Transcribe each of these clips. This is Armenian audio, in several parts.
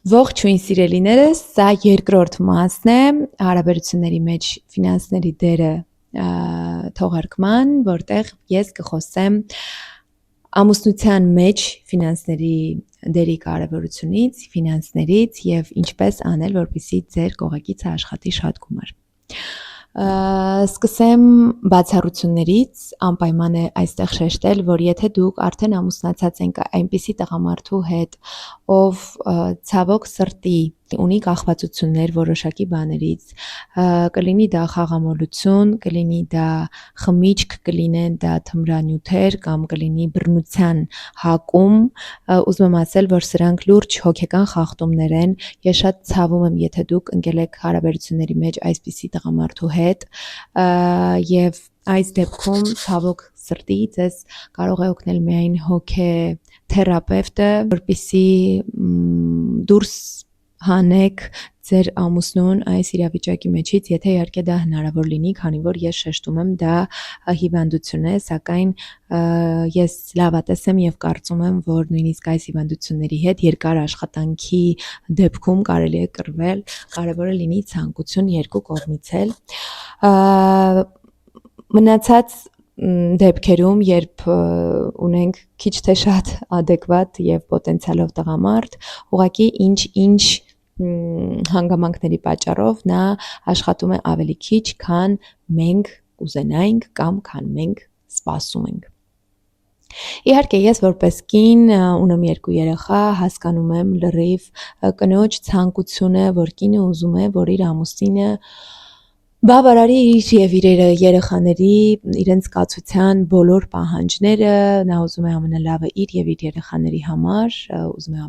Ողջույն սիրելիներս, սա երկրորդ մասն է հարաբերությունների մեջ ֆինանսների դերը թողարկման, որտեղ ես կխոսեմ ամուսնության մեջ ֆինանսների դերի կարևորությունից, ֆինանսներից եւ ինչպես անել, որպեսզի ձեր կողակիցը աշխատի շատ գումար։ Սկսեմ բացառություններից, անպայման է այստեղ շեշտել, որ եթե դուք արդեն ամուսնացած եք այնպիսի տղամարդու հետ, ով ցավոք սրտի ունի կախվածություններ որոշակի բաներից, կլինի դա խաղամոլություն, կլինի դա խմիչք, կլինեն դա թմրանյութեր կամ կլինի բռնության հակում, ուզում եմ ասել, որ սրանք լուրջ հոգեկան խախտումներ են, ես շատ ցավում եմ, եթե դուք ընկել եք հարաբերությունների մեջ այսպիսի տղամարդու հետ, եւ այս դեպքում ցավոք սրտի ձեզ կարող է օգնել միայն հոգեթերապևտը, որպեսզի դուրս հանեք ձեր ամուսնուն այս իրավիճակի մեջից, եթե իհարկե դա հնարավոր լինի, քանի որ ես շեշտում եմ, դա հիվանդություն է, սակայն ես լավատես եմ եւ կարծում եմ, որ նույնիսկ այս հիվանդությունների հետ երկար աշխատանքի դեպքում կարելի է կռվել, կարևորը լինի ցանկություն երկու կողմից էլ։ Մնացած դեպքերում, երբ ունենք քիչ թե շատ adekvat եւ պոտենցիալով տղամարդ, ուղղակի ինչ հանգամանքների պատճառով նա աշխատում է ավելի քիչ, քան մենք կուզենայինք կամ քան մենք սպասում ենք։ Իհարկե ես որպես կին ունեմ 2 երեխա, հասկանում եմ լրիվ կնոջ ցանկությունը, որ կինը ուզում է, որ իր ամուսինը բավարարի իր եւ իր երեխաների իրենց կացության բոլոր պահանջները, նա ուզում է ամենալավը իր եւ իր երեխաների համար, ուզում է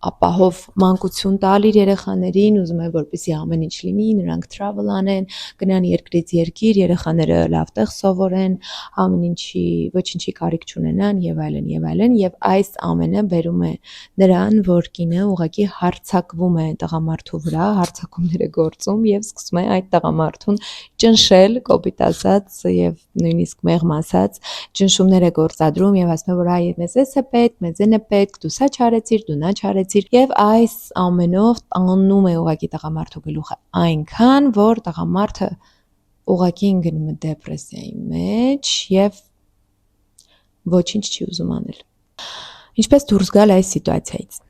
ապահով մանկություն տալ իր երեխաներին, ուզում է որպեսզի ամեն ինչ լինի, նրանք travel անեն, գնան երկրից երկիր, երեխաները լավ տեղ սովորեն, ամեն ինչի ոչինչի կարիք չունենան եւ այլն, եւ այս ամենը բերում է նրան, որ կինը ուղղակի հարձակվում է տղամարդու վրա, հարձակումներ է գործում եւ սկսում է այդ տղամարդուն ճնշել, կոպիտ ասած եւ նույնիսկ մեղմ ասած, ճնշումներ է գործադրում եւ ասում է, որ այ մեզ էս է պետք, մեզ են է պետք, դու սա չարեցիր, դու նա չարեցիր եւ այս ամենով տանում է ուղղակի տղամարդու գլուխը այնքան, որ տղամարդը ուղղակի ընկնում է դեպրեսիայի մեջ եւ ոչինչ չի ուզում անել։ Ինչպես դուրս գալ այս սիտուացիայից։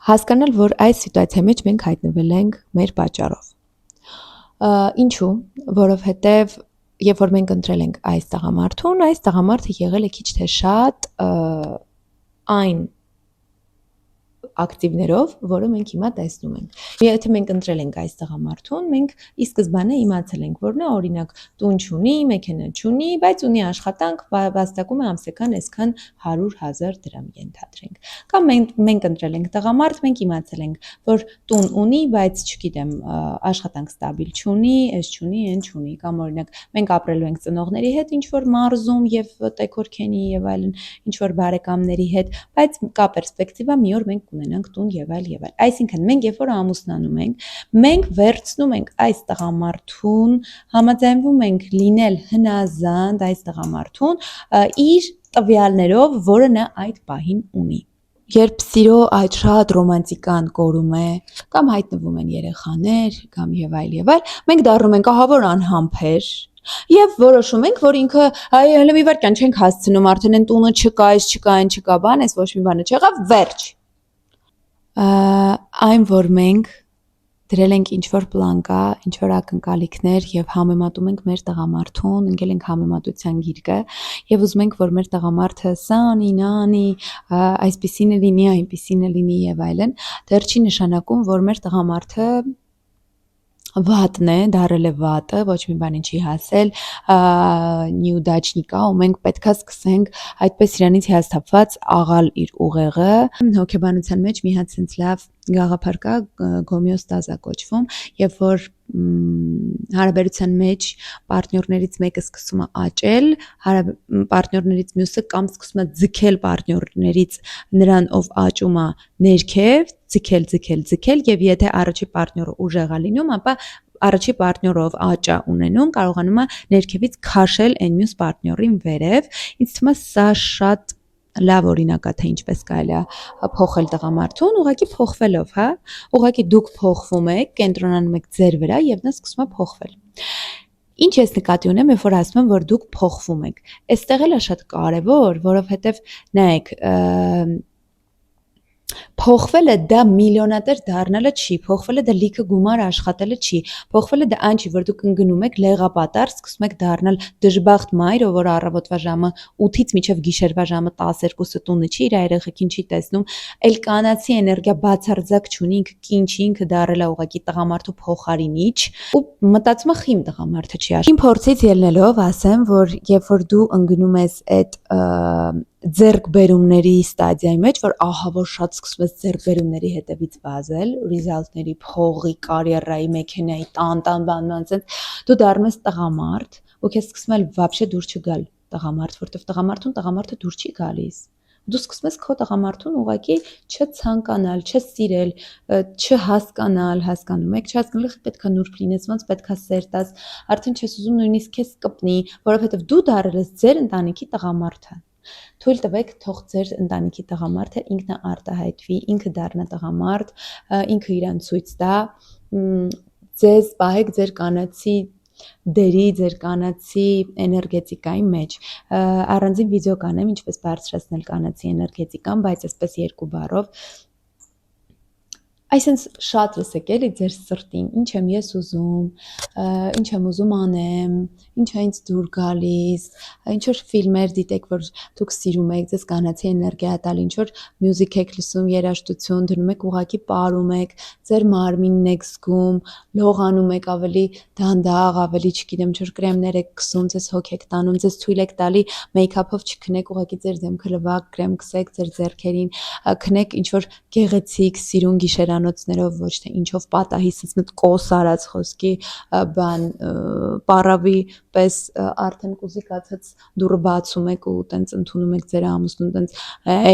Հասկանալ, որ այս սիտուացիայի մեջ մենք հայտնվել ենք մեր պատճառով։ Ինչու՞, որովհետև երբ որ մենք ընտրել ենք այս տղամարդուն, այս տղամարդը եղել է քիչ թե շատ այն ակտիվներով, որը մենք հիմա տեսնում ենք։ Եթե մենք ընտրել ենք այս տղամարդուն, մենք ի սկզբանե իմացել ենք, որ նա օրինակ տուն չունի, մեքենա չունի, բայց ունի աշխատանք, վաստակում է ամսական այսքան 100,000 դրամ ենթադրենք։ Կամ մենք ընտրել ենք տղամարդ, մենք իմացել ենք, որ տուն ունի, բայց չգիտեմ, աշխատանք ստաբիլ չունի, այս չունի, այն չունի, կամ օրինակ մենք ապրելու ենք ծնողների հետ ինչ որ մարզում եւ տեքորքենի եւ այլն, ինչ որ բարեկամների հետ, բայց կա պերսպեկտիվա մի օր մենք կունենանք տուն եւ այլ եւ այլ։ Այսինքն մենք երբ որ ամուսնանում ենք, մենք վերցնում ենք այս տղամարդուն, համաձայնվում ենք լինել հնազանդ այս տղամարդուն իր տվյալներով, որը նա այդ պահին ունի։ Երբ սիրո այդ շատ ռոմանտիկան կորում է, կամ հայտնվում են երեխաներ, կամ եւ այլ, մենք դառնում ենք ահա որ անհամբեր եւ որոշում ենք, որ ինքը հələ մի վարքյան չենք հասցնում, արդեն այն տունը չկա, այս չկա, այն չկա, բան, այս ոչ մի բանը չեղավ, վերջ։ Այն որ մենք դրել ենք ինչ-որ պլան կա, ինչ-որ ակնկալիքներ եւ համեմատում ենք մեր տղամարդուն, ընկել ենք համեմատության գիրկը եւ ուզում ենք, որ մեր տղամարդը սա անի, նա անի, այսպեսին է լինի, այնպեսին է լինի եւ այլն, դեռ չի նշանակում, որ մեր տղամարդը վատն է, դարել է վատը, ոչ մի բանի չի հասել, նյուդաչնիկա ու մենք պետքա սկսենք այդպես իրանից հիասթափված աղալ իր ուղեղը։ Հոգեբանության մեջ մի հատ sense լավ գաղափար կա, գոմեոստազա կոչվում, երբ որ հարաբերության մեջ պարտներներից մեկը սկսում է աճել, պարտներներից մյուսը կամ սկսում է ձգել պարտներներից նրան, ով աճում է ներքև, ձգել եւ եթե առաջի պարտները ուժեղ է լինում, ապա առաջի պարտներով աճա ունենում, կարողանում է ներքևից քաշել այն մյուս պարտներին վերև։ Ինձ թվում է սա շատ լավ օրինակ է թե ինչպես կարելի է փոխել տղամարդուն, ուղղակի փոխվելով, հա, ուղղակի դուք փոխվում եք, կենտրոնանում եք ձեր վրա եւ նա սկսում է փոխվել։ Ինչ ես նկատի ունեմ, երբ որ ասում եմ, որ դուք փոխվում եք։ Այստեղ էլ է շատ կարևոր, որովհետեւ նայեք, փոխվելը դա միլիոնատեր դառնալը չի, փոխվելը դա լիքը գումար աշխատելը չի, փոխվելը դա այն չի, որ դուք ընկնում եք լեղապատար, սկսում եք դառնալ դժբախտ մայր, որ առավոտվա ժամը 8-ից մինչև գիշերվա ժամը 12-ը տունը չի, իր երեխեքին չի տեսնում, այլ կանացի էներգիա բացարձակ չունի, ինքը կին չի, ինքը դառել է ուղղակի տղամարդու փոխարինիչ ու մտածում է խիմ տղամարդը չի աշխ։ Իմ փորձից ելնելով ասեմ, որ երբ որ դու ընկնում ես այդ ձեռքբերումների ստադիայի մեջ, որ ահա որ շատ սկսում ես ձեռքբերումների հետևից վազել, ռիզալտների, փողի, կարիերայի, մեքենայի, տան, դու դառնում ես տղամարդ, ու քեզ սկսում է вообще դուր չգալ տղամարդ, որտեվ տղամարդը դուր չի գալիս։ Դու սկսում ես քո տղամարդուն ուղղակի չցանկանալ, չսիրել, չհասկանալ, հասկանում եք, չհասկանալ, պետք է նուրբ լինես, ոնց պետք է սեր տաս, արդեն չես ուզում նույնիսկ քեզ կպնի, որովհետև դու դառել ես ձեր ընտանիքի տղամարդը։ Թույլ տվեք, թող ձեր ընտանիքի տղամարդը ինքն արտահայտվի, ինքը դառնա տղամարդ, ինքը իրան ցույց տա, ձեզ պահեք ձեր կանացի դերի, ձեր կանացի էներգետիկայի մեջ։ Առանձին վիդեո կանեմ, ինչպես բարձրացնել կանացի էներգետիկան, բայց այսպես երկու բառով։ Այսինքն շատ լսեք էլի ձեր սրտին, ինչ եմ ես ուզում, ինչ եմ ուզում անեմ, ինչ է ինձ դուր գալիս, ինչ որ ֆիլմեր դիտեք, որ դուք սիրում եք, ձեզ կանացի էներգիա տալ, ինչ որ մյուզիք եք լսում, երաժշտություն, դնում եք ուղակի պարում եք, ձեր մարմինն եք զգում, լողանում եք ավելի դանդաղ, ավելի, չգիտեմ, ինչ որ կրեմներ եք քսում, ձեզ հոգ եք տանում, ձեզ թույլ եք տալի մեյքափով չքնեք, ուղակի ձեր դեմքը լվակ, կրեմ քսեք ձեր ձեռքերին, քնեք ինչ որ գեղեցիկ, սիրուն գիշերանոցներով, ոչ թե ինչով պատահի սենց կոս արած խոսքի բան պարավի պես արդեն կուզիկացած դուրը բացում եք ու տենց ընդունում եք ձեր ամուսնուն, տենց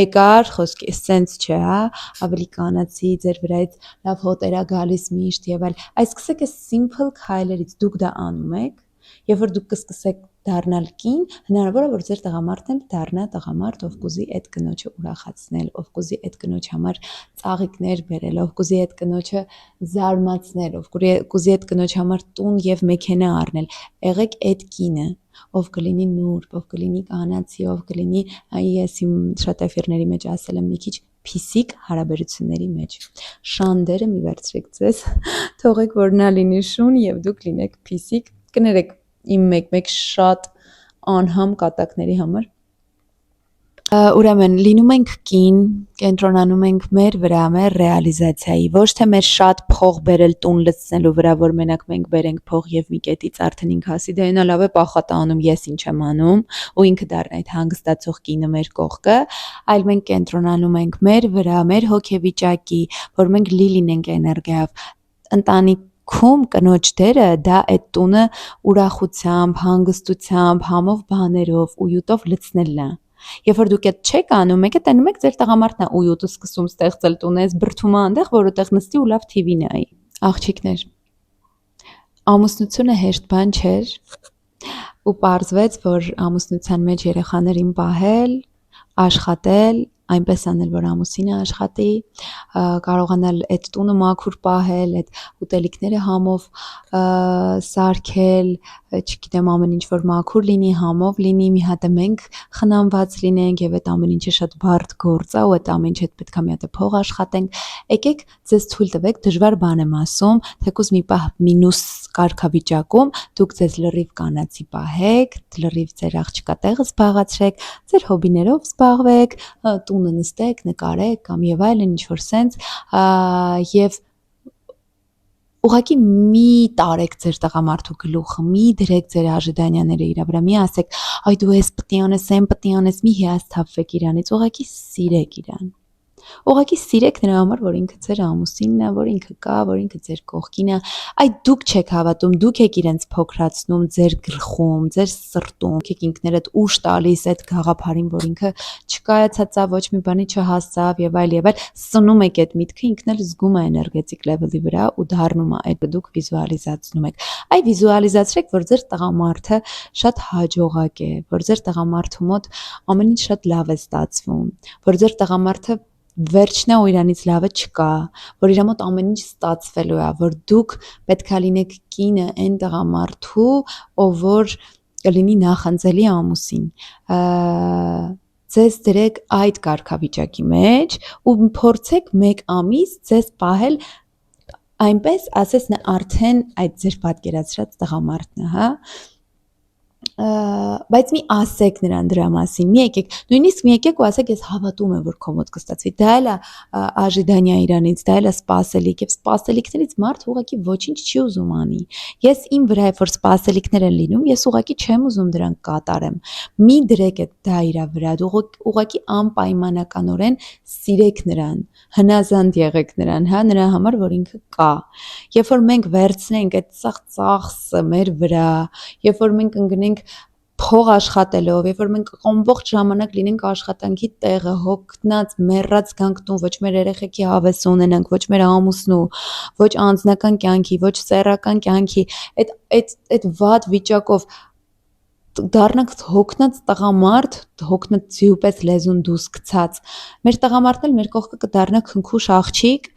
եկար խոսքի սենց չէ, հա, ավելի կանացի, ձեր վրայից լավ հոտերա գալիս միշտ եւ այլ։ Այս սկսեք այս simple քայլերից, դուք դա անում եք, եւ որ դուք կսկսեք դառնալ կին, հնարավոր է որ ձեր տղամարդն դառնա տղամարդ, ով կուզի այդ կնոջը ուրախացնել, ով կուզի այդ կնոջ համար ծաղիկներ բերել, ով կուզի այդ կնոջը զարմացնել, ով կուզի այդ կնոջ համար տուն եւ մեքենա առնել։ Եղեք այդ կինը, ով կլինի նուրբ, ով կլինի կանացի, ով կլինի, ես իմ շատ էֆիրների մեջ ասել եմ մի քիչ փիսիկ հարաբերությունների մեջ։ Շանդերը մի վերցրեք ձեզ, թողեք որ նա լինի շուն եւ դուք լինեք փիսիկ, կներեք իմ մեկ շատ անհամ կատակների համար։ Ուրեմն լինում ենք կին, կենտրոնանում ենք մեր վրա, մեր ռեալիզացիայի, ոչ թե մեր շատ փող բերել տուն լցնելու վրա, որ մենակ մենք բերենք փող եւ մի կետից արդեն ինքը ասի, դե նա լավ է պախատ անում, ես ինչ եմ անում, ու ինքը դառնա այդ հանգստացող կինը մեր կողքը, այլ մենք կենտրոնանում ենք մեր վրա, մեր հոգեվիճակի, որ մենք լի լինենք էներգիայով, ընտանիքում կնոջ դերը դա այդ տունը ուրախությամբ, հանգստությամբ, համով բաներով, ույուտով լցնելն է։ Երբ որ դուք այդ չեք անում, եկեք տենում եք ձեր տղամարդն է ույուտը սկսում ստեղծել տունը, այս բրթումը այնտեղ, որ ուտեղ նստի ու լավ TV նայի։ Աղջիկներ, ամուսնությունը հեշտ բան չէր, ու պարզվեց, որ ամուսնության մեջ երեխաներին պահել, աշխատել, այնպես անել, որ ամուսինը աշխատի, կարողանալ այդ տունը մաքուր պահել, այդ ուտելիքները համով սարքել, չգիտեմ, ամեն ինչ որ մաքուր լինի, համով լինի, մի հատ մենք խնամված լինենք եւ այդ ամեն ինչը շատ բարդ գործ է ու այդ ամեն ինչը պետք է մի հատ փող աշխատենք։ Եկեք ձեզ թույլ տվեք, դժվար բան եմ ասում, թեկուզ մի պահ մինուս կարգավիճակում դուք ձեզ լրիվ կանացի պահեք, լրիվ ձեր աղջկա տեղը զբաղացրեք, ձեր հոբիներով զբաղվեք, տունը նստեք, նկարեք կամ եւ այլն ինչ որ սենց եւ ուղղակի մի տարեք ձեր տղամարդու գլուխը, մի դրեք ձեր աժդանյաները իր վրա, մի ասեք, այ դու ես պտի անես, այն պտի անես, մի հիասթափվեք իրանից, ուղղակի սիրեք իրան։ Ուղղակի սիրեք նրա համար, որ ինքը ձեր ամուսինն է, որ ինքը կա, որ ինքը ձեր կողքին է։ Այդ դուք չեք հավատում, դուք եք իրենց փոքրացնում ձեր գլխում, ձեր սրտում, եք ինքներդ ուշ տալիս այդ գաղափարին, որ ինքը չկայացած է, ոչ մի բանի չհասավ եւ այլ, սնում եք այդ միտքը, ինքն էլ զգում է էներգետիկ լեվելի վրա ու դառնում է այդ դուք վիզուալիզացնում եք։ Այ վիզուալիզացրեք, որ ձեր տղամարդը շատ հաջողակ է, որ ձեր տղամարդու մոտ ամեն ինչ շատ լավ է ստացվում, որ ձեր տղամարդը վերջնա ու իրանից լավը չկա, որ իր մոտ ամեն ինչ ստացվելու է, որ դուք պետքա լինեք կինը այն տղամարդու, ով որ կլինի նախանձելի ամուսին, ձեզ դրեք այդ կարգավիճակի մեջ ու փորձեք 1 ամիս ձեզ պահել այնպես, ասես նա արդեն այդ ձեր պատկերացրած տղամարդն է, հա, բայց մի ասեք նրան դրա մասին, մի եկեք, նույնիսկ մի եկեք ու ասեք, ես հավատում եմ, որ քո մոտ կստացվի, դա էլ է ожидание իրանից, դա էլ է սպասելիք, եւ սպասելիքներից մարդ ուղղակի ոչինչ չի ուզում անի։ Ես իմ վրա որ սպասելիքներ են լինում, ես ուղղակի չեմ ուզում դրանք կատարեմ։ Մի դրեք դա իր վրա, ուղղակի անպայմանականորեն սիրեք նրան, հնազանդ եղեք նրան, հա, նրա համար, որ ինքը կա։ Երբ որ մենք վերցնենք այդ ծախսը մեր վրա, երբ որ մենք ընկնենք փող աշխատելով, երբ որ մենք ամբողջ ժամանակ լինենք աշխատանքի տեղը, հոգնած, մեռած գանք տուն, ոչ մեր երեխեքի հավես ունենանք, ոչ մեր ամուսնու, ոչ անձնական կյանքի, ոչ սեռական կյանքի, այդ վատ վիճակով դառնանք հոգնած տղամարդ, հոգնած ձյուպես լեզուն դուս գցած։ Մեր տղամարդն էլ մեր կողքը կդառնա քնքուշ աղջիկ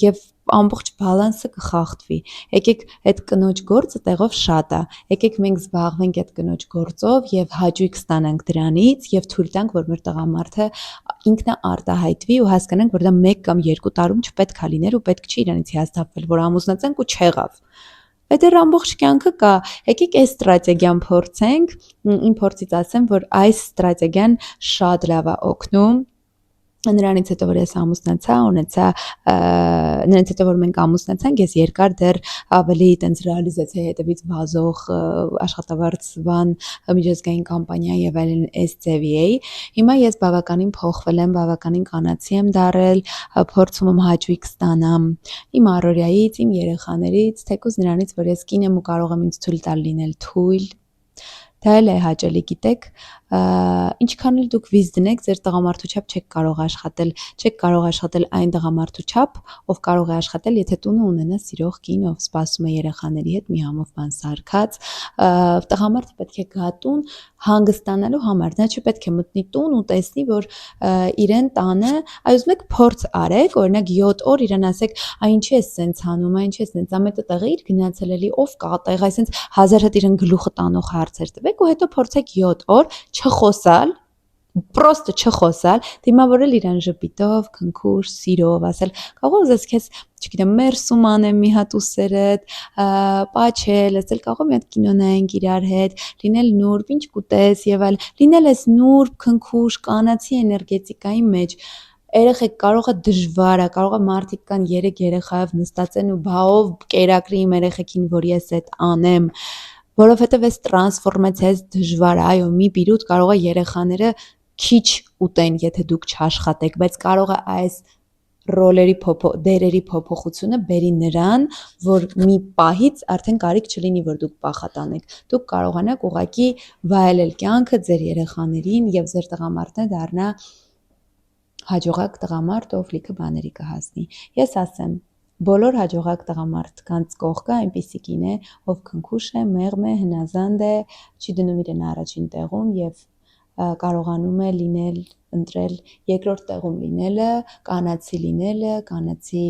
եւ ամբողջ բալանսը կխախտվի։ Եկեք այդ կնոջ գործը տեղով շատ է։ Եկեք մենք զբաղվենք այդ կնոջ գործով եւ հաճույք ստանանք դրանից եւ թույլ տանք, որ մեր տղամարդը ինքնա արտահայտվի ու հասկանանք, որ դա 1 կամ 2 տարում չպետք է լիներ ու պետք չի իրանից հիասթափվել, որ ամուսնացանք ու չեղավ։ Այդ ամբողջ կյանքը կա։ Եկեք այս ստրատեգիան փորձենք, իմ փորձից ասեմ, որ այս ստրատեգիան շատ լավ է օգնում։ Նրանից հետո որ ես ամուսնացա, նրանից հետո որ մենք ամուսնացանք, ես երկար դեռ ավելի տենց ռեալիզացիայի հետևից վազող աշխատավարձվան միջազգային կամպանիա եւ այլն այս ձևի էի։ Հիմա ես բավականին փոխվել եմ, բավականին կանացի եմ դարել, փորձում եմ հաճույք ստանամ իմ առօրյայից, իմ երեխաներից, թեկուզ նրանից, որ ես կին եմ ու կարող եմ ինձ թույլ տալ լինել թույլ։ Դա էլ է հաճելի, գիտեք, ինչքան էլ դուք վիզ դնեք, ձեր տղամարդու չափ չեք կարող աշխատել այն տղամարդու չափ, ով կարող է աշխատել, եթե տունը ունենա սիրող կին, ով սպասում է երեխաների հետ մի համով բան սարքած, տղամարդը պետք է գա տուն հանգստանալու համար, նա չպետք է մտնի տուն ու տեսնի, որ իրեն տանը, այ ուզում եք փորձ արեք, օրինակ 7 օր իրան ասեք, այ ինչի ես սենց անում, այ ինչի ես սենց, ամետը տեղը իր գնացել էլի, ով կա տեղ, այ սենց 1000 հատ իրան գլուխը տանող հարցեր տվեք ու հետո փորձեք 7 օր չխոսալ, պրոստը չխոսալ, դիմավորել իրան ժպիտով, քնքուշ, սիրով, ասել, կարող ուզես քեզ, չգիտեմ, մերսում անեմ մի հատ ուսերդ, պաչել, ասել, կարող մի հատ կինո նայենք իրար հետ, լինել նուրբ, ինչ կուտես եւ այլ, լինել ես նուրբ, քնքուշ, կանացի էներգետիկայի մեջ։ Երեխեք կարող է դժվար է, կարող է մարդիկ կան 3 երեխայով նստած են ու բաով կերակրի իմ երեխեքին, որ ես այդ անեմ, որովհետև այս տրանսֆորմացիայից դժվար է, այո, մի պիրուտ կարող է երեխաները քիչ ուտեն, եթե դուք չաշխատեք, բայց կարող է այս դերերի փոփոխությունը բերի նրան, որ մի պահից արդեն կարիք չլինի, որ դուք պախատանեք։ Դուք կարողանաք ուղղակի վայելել կյանքը ձեր երեխաներին եւ ձեր տղամարդը դառնա հաջողակ տղամարդ, ով լիքը բաների կհասնի։ Ես ասեմ, բոլոր հաջողակ տղամարդկանց կողքը այնպիսի կին է, ով քնքուշ է, մեղմ է, հնազանդ է, չի դնում իրեն առաջին տեղում եւ կարողանում է լինել, ընտրել երկրորդ տեղում լինելը, կանացի լինելը, կանացի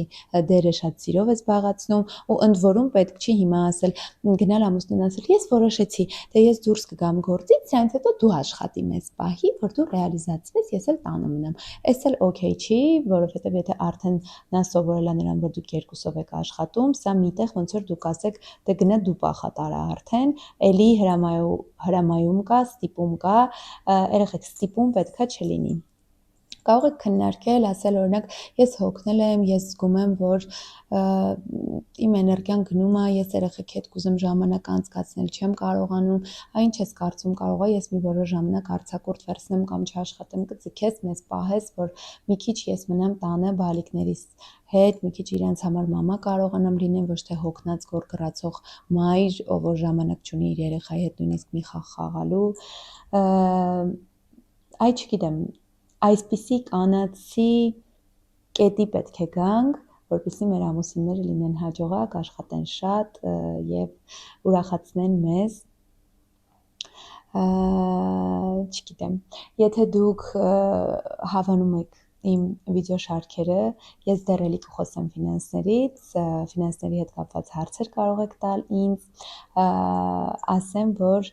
դերը շատ սիրով է զբաղացնում ու ընդ որում պետք չի հիմա ասել, գնալ ամուսնուն ասել, ես որոշեցի, թե ես դուրս կգամ գործից, սրանից հետո դու աշխատի մեզ պահի, որ դու ռեալիզացվես, ես էլ տանը մնամ։ Էս էլ օքեյ չի, որովհետև եթե արդեն նա սովորել է նրան, որ դուք երկուսով եք աշխատում, սա միտեղ ոնց որ դուք ասեք, դե գնա դու պախատարա արդեն, էլի հրամայում կա, ստիպում կա, երեխեք ստիպում պետքա չլինի։ Կարող եք քննարկել, ասել օրինակ ես հոգնել եմ, ես զգում եմ, որ իմ էներգիան գնում է, ես երեխեքի հետ կուզեմ ժամանակ անցկացնել, չեմ կարողանում, այն չես կարծում, կարող է ես մի որոշ ժամանակ արձակուրդ վերցնեմ կամ չաշխատեմ, կձգես, մեզ պահես, որ մի քիչ ես մնամ տանը բալիկներիս հետ, մի քիչ իրենց համար մամա կարողանամ լինեմ, ոչ թե հոգնած գորգռացող մայր, ով որ ժամանակ չունի իր երեխայի հետ նույնիսկ մի խաղ խաղալու, այ չգիտեմ, այսպիսի կանացի կետի պետք է գանք, որպեսզի մեր ամուսինները լինեն հաջողակ, աշխատեն շատ եւ ուրախացնեն մեզ։ Չգիտեմ, եթե դուք հավանում եք իմ վիդեոշարքերը, ես դեռ էլի կխոսեմ ֆինանսներից, ֆինանսների հետ կապված հարցեր կարող եք տալ ինձ, ասեմ, որ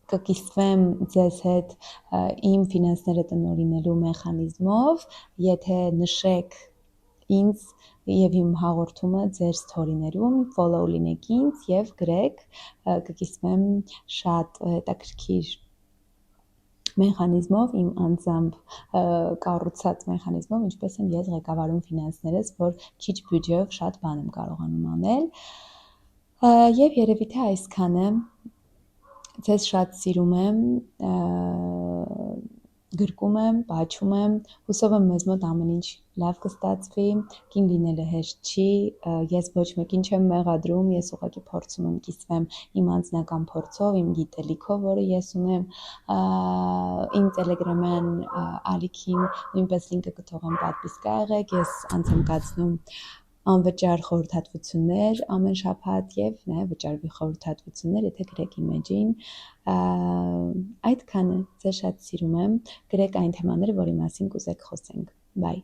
կկիսվեմ ձեզ հետ իմ ֆինանսները տնօրինելու մեխանիզմով, եթե նշեք ինձ եւ իմ հաղորդումը ձեր սթորիներում, follow լինեք ինձ եւ գրեք, կկիսվեմ շատ հետաքրքիր մեխանիզմով, իմ անձամբ կառուցած մեխանիզմով, ինչպես եմ ես ղեկավարում ֆինանսներս, որ քիչ բյուջեով շատ բան եմ կարողանում անել։ Եվ երևի թե այսքանը, ձեզ շատ սիրում եմ, գրկում եմ, պաչում եմ, հուսով եմ մեզ մոտ ամեն ինչ լավ կստացվի, կին լինելը հեշտ չի, ես ոչ մեկին չեմ մեղադրում, ես ուղղակի փորձում եմ կիսվեմ իմ անձնական փորձով, իմ գիտելիքով, որը ես ունեմ, իմ Telegram-յան ալիքին նույնպես լինկը կթողեմ պատվիսկա եղեք, ես անց եմ կացնում անվճար խորհրդատվություններ ամեն շաբաթ եւ նաեւ վճարվի խորհրդատվություններ, եթե գրեք իմեջին, այդքանը, ձեզ շատ սիրում եմ, գրեք այն թեմաները, որի մասին կուզեք խոսենք, բայ